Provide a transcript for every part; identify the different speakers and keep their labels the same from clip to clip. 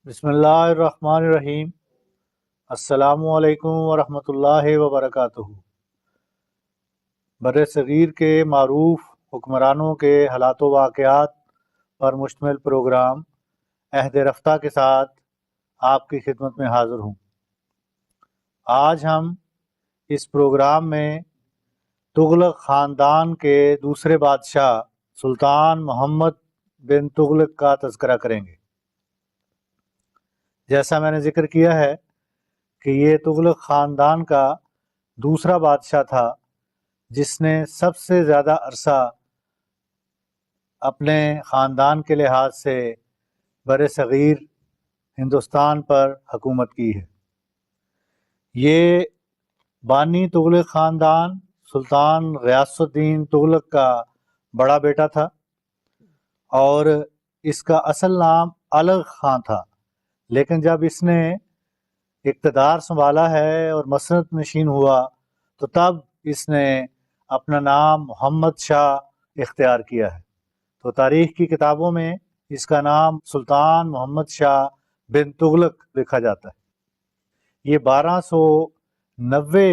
Speaker 1: بسم اللہ الرحمن الرحیم۔ السلام علیکم ورحمۃ اللہ وبرکاتہ۔ بر صغیر کے معروف حکمرانوں کے حالات و واقعات پر مشتمل پروگرام عہد رفتہ کے ساتھ آپ کی خدمت میں حاضر ہوں۔ آج ہم اس پروگرام میں تغلق خاندان کے دوسرے بادشاہ سلطان محمد بن تغلق کا تذکرہ کریں گے۔ جیسا میں نے ذکر کیا ہے کہ یہ تغلق خاندان کا دوسرا بادشاہ تھا جس نے سب سے زیادہ عرصہ اپنے خاندان کے لحاظ سے بر صغیر ہندوستان پر حکومت کی ہے۔ یہ بانی تغلق خاندان سلطان غیاث الدین تغلق کا بڑا بیٹا تھا اور اس کا اصل نام الغ خاں تھا، لیکن جب اس نے اقتدار سنبھالا ہے اور مسند نشین ہوا تو تب اس نے اپنا نام محمد شاہ اختیار کیا ہے۔ تو تاریخ کی کتابوں میں اس کا نام سلطان محمد شاہ بن تغلق لکھا جاتا ہے۔ یہ 1290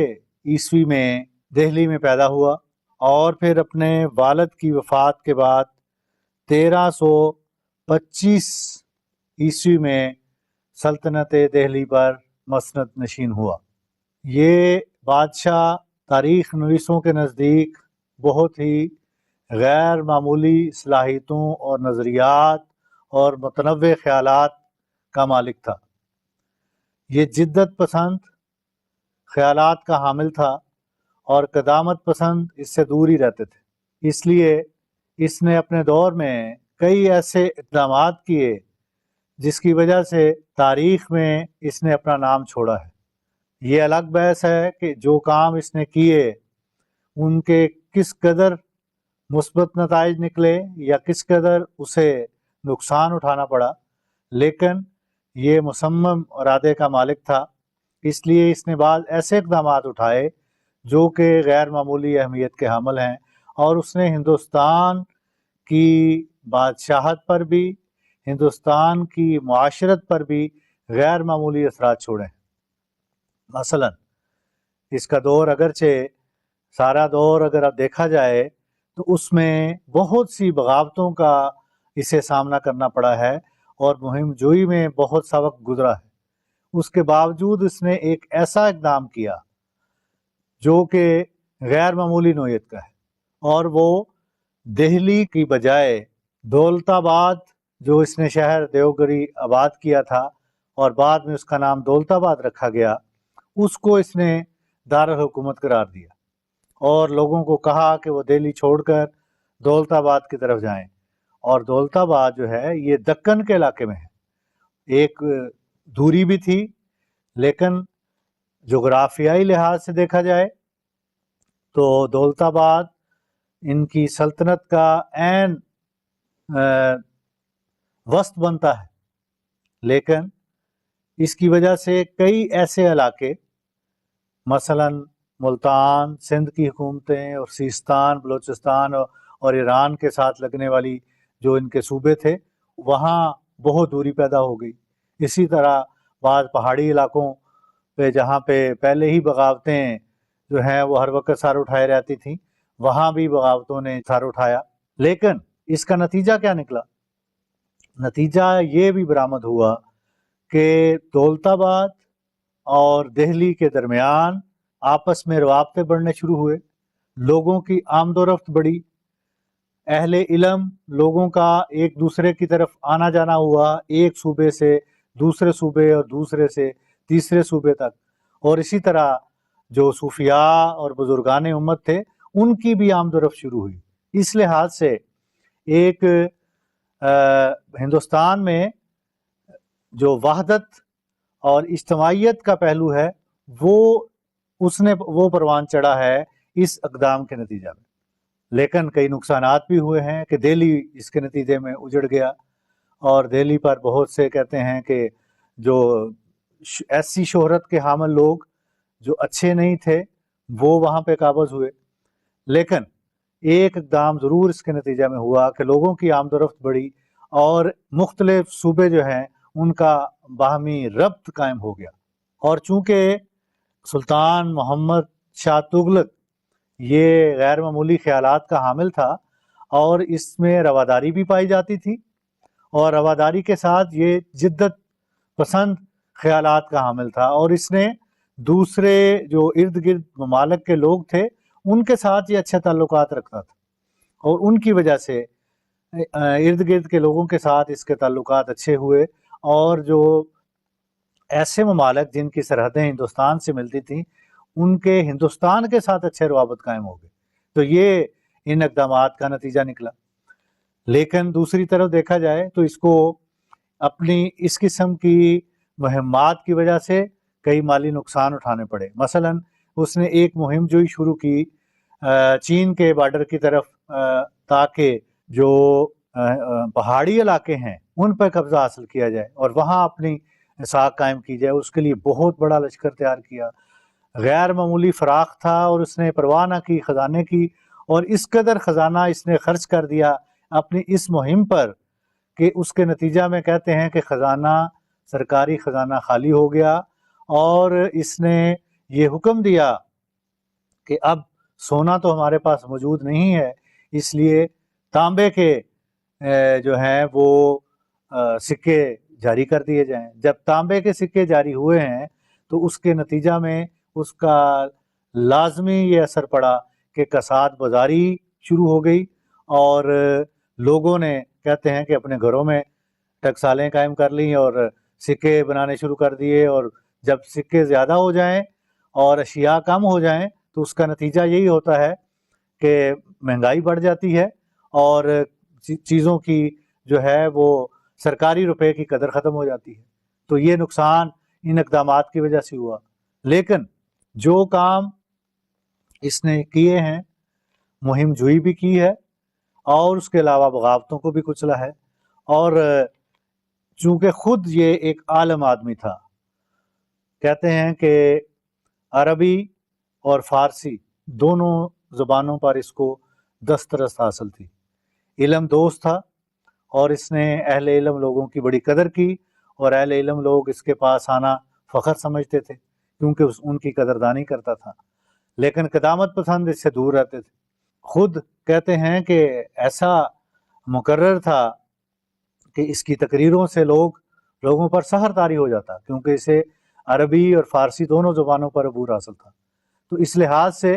Speaker 1: عیسوی میں دہلی میں پیدا ہوا اور پھر اپنے والد کی وفات کے بعد 1325 عیسوی میں سلطنت دہلی پر مسند نشین ہوا۔ یہ بادشاہ تاریخ نویسوں کے نزدیک بہت ہی غیر معمولی صلاحیتوں اور نظریات اور متنوع خیالات کا مالک تھا۔ یہ جدت پسند خیالات کا حامل تھا اور قدامت پسند اس سے دور ہی رہتے تھے، اس لیے اس نے اپنے دور میں کئی ایسے اقدامات کیے جس کی وجہ سے تاریخ میں اس نے اپنا نام چھوڑا ہے۔ یہ الگ بحث ہے کہ جو کام اس نے کیے ان کے کس قدر مثبت نتائج نکلے یا کس قدر اسے نقصان اٹھانا پڑا، لیکن یہ مصمم ارادے کا مالک تھا، اس لیے اس نے بعض ایسے اقدامات اٹھائے جو کہ غیر معمولی اہمیت کے حامل ہیں، اور اس نے ہندوستان کی بادشاہت پر بھی، ہندوستان کی معاشرت پر بھی غیر معمولی اثرات چھوڑے ہیں۔ مثلا اس کا دور اگرچہ سارا دور اگر اب دیکھا جائے تو اس میں بہت سی بغاوتوں کا اسے سامنا کرنا پڑا ہے اور مہم جوئی میں بہت سا وقت گزرا ہے۔ اس کے باوجود اس نے ایک ایسا اقدام کیا جو کہ غیر معمولی نوعیت کا ہے، اور وہ دہلی کی بجائے دولت آباد، جو اس نے شہر دیوگری آباد کیا تھا اور بعد میں اس کا نام دولت آباد رکھا گیا، اس کو اس نے دارالحکومت قرار دیا اور لوگوں کو کہا کہ وہ دہلی چھوڑ کر دولت آباد کی طرف جائیں۔ اور دولت آباد جو ہے یہ دکن کے علاقے میں ہے، ایک دوری بھی تھی، لیکن جغرافیائی لحاظ سے دیکھا جائے تو دولت آباد ان کی سلطنت کا عین وسط بنتا ہے، لیکن اس کی وجہ سے کئی ایسے علاقے، مثلا ملتان، سندھ کی حکومتیں اور سیستان، بلوچستان اور ایران کے ساتھ لگنے والی جو ان کے صوبے تھے، وہاں بہت دوری پیدا ہو گئی۔ اسی طرح بعض پہاڑی علاقوں پہ جہاں پہ پہلے ہی بغاوتیں جو ہیں وہ ہر وقت سر اٹھائے رہتی تھیں، وہاں بھی بغاوتوں نے سر اٹھایا۔ لیکن اس کا نتیجہ کیا نکلا؟ نتیجہ یہ بھی برآمد ہوا کہ دولت آباد اور دہلی کے درمیان آپس میں روابطے بڑھنے شروع ہوئے، لوگوں کی آمد و رفت بڑھی، اہل علم لوگوں کا ایک دوسرے کی طرف آنا جانا ہوا، ایک صوبے سے دوسرے صوبے اور دوسرے سے تیسرے صوبے تک، اور اسی طرح جو صوفیاء اور بزرگان امت تھے ان کی بھی آمد و رفت شروع ہوئی۔ اس لحاظ سے ایک ہندوستان میں جو وحدت اور اجتماعیت کا پہلو ہے وہ پروان چڑھا ہے اس اقدام کے نتیجہ میں۔ لیکن کئی نقصانات بھی ہوئے ہیں کہ دہلی اس کے نتیجے میں اجڑ گیا، اور دہلی پر بہت سے کہتے ہیں کہ جو ایسی شہرت کے حامل لوگ جو اچھے نہیں تھے وہ وہاں پہ قابض ہوئے۔ لیکن ایک اقدام ضرور اس کے نتیجہ میں ہوا کہ لوگوں کی آمد و رفت بڑھی اور مختلف صوبے جو ہیں ان کا باہمی ربط قائم ہو گیا۔ اور چونکہ سلطان محمد شاہ تغلق یہ غیر معمولی خیالات کا حامل تھا اور اس میں رواداری بھی پائی جاتی تھی، اور رواداری کے ساتھ یہ جدت پسند خیالات کا حامل تھا، اور اس نے دوسرے جو ارد گرد ممالک کے لوگ تھے ان کے ساتھ یہ اچھے تعلقات رکھتا تھا، اور ان کی وجہ سے ارد گرد کے لوگوں کے ساتھ اس کے تعلقات اچھے ہوئے، اور جو ایسے ممالک جن کی سرحدیں ہندوستان سے ملتی تھیں ان کے ہندوستان کے ساتھ اچھے روابط قائم ہو گئے۔ تو یہ ان اقدامات کا نتیجہ نکلا۔ لیکن دوسری طرف دیکھا جائے تو اس کو اپنی اس قسم کی مہمات کی وجہ سے کئی مالی نقصان اٹھانے پڑے۔ مثلا اس نے ایک مہم جو ہی شروع کی چین کے بارڈر کی طرف، تاکہ جو پہاڑی علاقے ہیں ان پر قبضہ حاصل کیا جائے اور وہاں اپنی ساکھ قائم کی جائے۔ اس کے لیے بہت بڑا لشکر تیار کیا، غیر معمولی فراخ تھا، اور اس نے پرواہ نہ کی خزانے کی، اور اس قدر خزانہ اس نے خرچ کر دیا اپنی اس مہم پر کہ اس کے نتیجہ میں کہتے ہیں کہ خزانہ، سرکاری خزانہ خالی ہو گیا، اور اس نے یہ حکم دیا کہ اب سونا تو ہمارے پاس موجود نہیں ہے، اس لیے تانبے کے جو ہیں وہ سکے جاری کر دیے جائیں۔ جب تانبے کے سکے جاری ہوئے ہیں تو اس کے نتیجہ میں اس کا لازمی یہ اثر پڑا کہ کساد بازاری شروع ہو گئی، اور لوگوں نے کہتے ہیں کہ اپنے گھروں میں ٹکسالیں قائم کر لیں اور سکے بنانے شروع کر دیے، اور جب سکے زیادہ ہو جائیں اور اشیاء کم ہو جائیں تو اس کا نتیجہ یہی ہوتا ہے کہ مہنگائی بڑھ جاتی ہے، اور چیزوں کی جو ہے وہ سرکاری روپے کی قدر ختم ہو جاتی ہے۔ تو یہ نقصان ان اقدامات کی وجہ سے ہوا۔ لیکن جو کام اس نے کیے ہیں، مہم جوئی بھی کی ہے، اور اس کے علاوہ بغاوتوں کو بھی کچلا ہے، اور چونکہ خود یہ ایک عالم آدمی تھا، کہتے ہیں کہ عربی اور فارسی دونوں زبانوں پر اس کو دسترس حاصل تھی، علم دوست تھا، اور اس نے اہل علم لوگوں کی بڑی قدر کی، اور اہل علم لوگ اس کے پاس آنا فخر سمجھتے تھے کیونکہ ان کی قدردانی کرتا تھا، لیکن قدامت پسند اس سے دور رہتے تھے۔ خود کہتے ہیں کہ ایسا مقرر تھا کہ اس کی تقریروں سے لوگوں پر سحر طاری ہو جاتا، کیونکہ اسے عربی اور فارسی دونوں زبانوں پر عبور حاصل تھا۔ تو اس لحاظ سے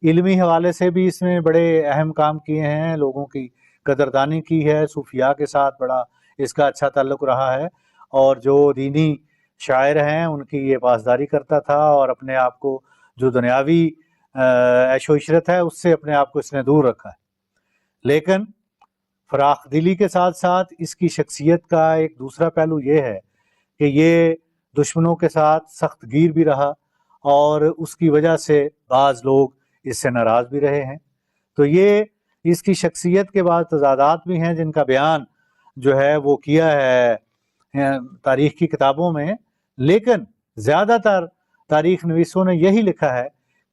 Speaker 1: علمی حوالے سے بھی اس نے بڑے اہم کام کیے ہیں، لوگوں کی قدردانی کی ہے، صوفیاء کے ساتھ بڑا اس کا اچھا تعلق رہا ہے، اور جو دینی شاعر ہیں ان کی یہ پاسداری کرتا تھا، اور اپنے آپ کو جو دنیاوی عیش و عشرت ہے اس سے اپنے آپ کو اس نے دور رکھا ہے۔ لیکن فراخ دلی کے ساتھ ساتھ اس کی شخصیت کا ایک دوسرا پہلو یہ ہے کہ یہ دشمنوں کے ساتھ سخت گیر بھی رہا، اور اس کی وجہ سے بعض لوگ اس سے ناراض بھی رہے ہیں۔ تو یہ اس کی شخصیت کے بعض تضادات بھی ہیں جن کا بیان جو ہے وہ کیا ہے تاریخ کی کتابوں میں، لیکن زیادہ تر تاریخ نویسوں نے یہی لکھا ہے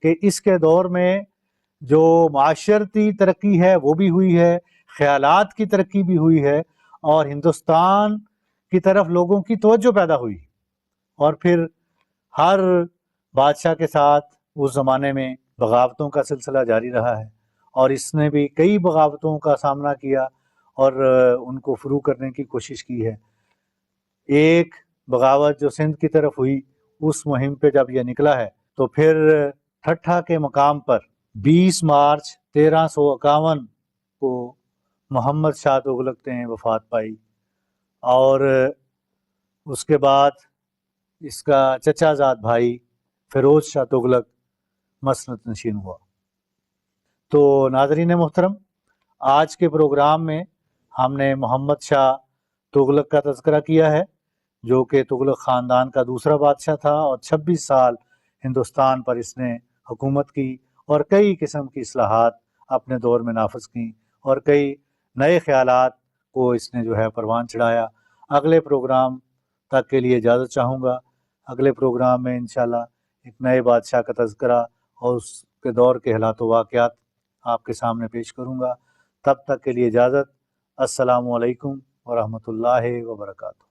Speaker 1: کہ اس کے دور میں جو معاشرتی ترقی ہے وہ بھی ہوئی ہے، خیالات کی ترقی بھی ہوئی ہے، اور ہندوستان کی طرف لوگوں کی توجہ پیدا ہوئی، اور پھر ہر بادشاہ کے ساتھ اس زمانے میں بغاوتوں کا سلسلہ جاری رہا ہے، اور اس نے بھی کئی بغاوتوں کا سامنا کیا اور ان کو فروغ کرنے کی کوشش کی ہے۔ ایک بغاوت جو سندھ کی طرف ہوئی، اس مہم پہ جب یہ نکلا ہے تو پھر ٹھٹھا کے مقام پر 20 مارچ 1351 کو محمد شاہ تغلق نے وفات پائی، اور اس کے بعد اس کا چچا زاد بھائی فیروز شاہ تغلق مسند نشین ہوا۔ تو ناظرین محترم، آج کے پروگرام میں ہم نے محمد شاہ تغلق کا تذکرہ کیا ہے، جو کہ تغلق خاندان کا دوسرا بادشاہ تھا، اور 26 سال ہندوستان پر اس نے حکومت کی، اور کئی قسم کی اصلاحات اپنے دور میں نافذ کیں، اور کئی نئے خیالات کو اس نے جو ہے پروان چڑھایا۔ اگلے پروگرام تک کے لیے اجازت چاہوں گا۔ اگلے پروگرام میں انشاءاللہ ایک نئے بادشاہ کا تذکرہ اور اس کے دور کے حالات و واقعات آپ کے سامنے پیش کروں گا۔ تب تک کے لیے اجازت۔ السلام علیکم ورحمۃ اللہ وبرکاتہ۔